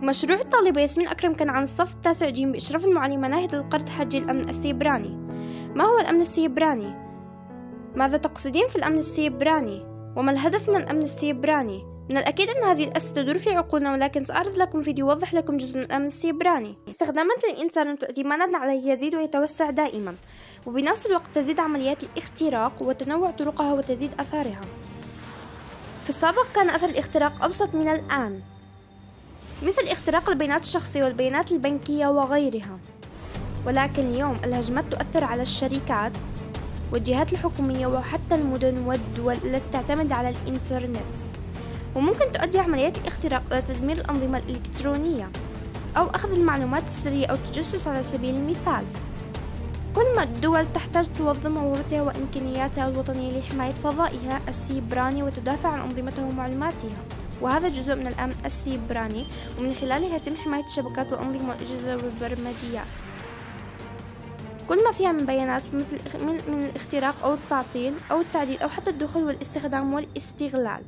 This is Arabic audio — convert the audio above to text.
مشروع الطالبة ياسمين أكرم كان عن الصف التاسع ج بإشراف المعلمة ناهد القرد حجي الأمن السيبراني. ما هو الأمن السيبراني؟ ماذا تقصدين في الأمن السيبراني؟ وما الهدف من الأمن السيبراني؟ من الأكيد أن هذه الأسئلة تدور في عقولنا، ولكن سأعرض لكم فيديو يوضح لكم جزء من الأمن السيبراني. استخدامات الإنترنت وائتماننا عليه يزيد ويتوسع دائما، وبنفس الوقت تزيد عمليات الاختراق وتنوع طرقها وتزيد أثارها. في السابق كان أثر الاختراق أبسط من الآن، مثل اختراق البيانات الشخصية والبيانات البنكية وغيرها، ولكن اليوم الهجمات تؤثر على الشركات والجهات الحكومية وحتى المدن والدول التي تعتمد على الإنترنت، وممكن تؤدي عمليات الاختراق إلى تدمير الأنظمة الإلكترونية أو أخذ المعلومات السرية أو التجسس على سبيل المثال. كل ما الدول تحتاج تنظم هويتها وإمكانياتها الوطنية لحماية فضائها السيبراني وتدافع عن أنظمتها ومعلوماتها، وهذا جزء من الأمن السيبراني، ومن خلاله يتم حماية الشبكات والأنظمة والأجهزة والبرمجيات كل ما فيها من بيانات مثل من الاختراق أو التعطيل أو التعديل أو حتى الدخول والاستخدام والاستغلال.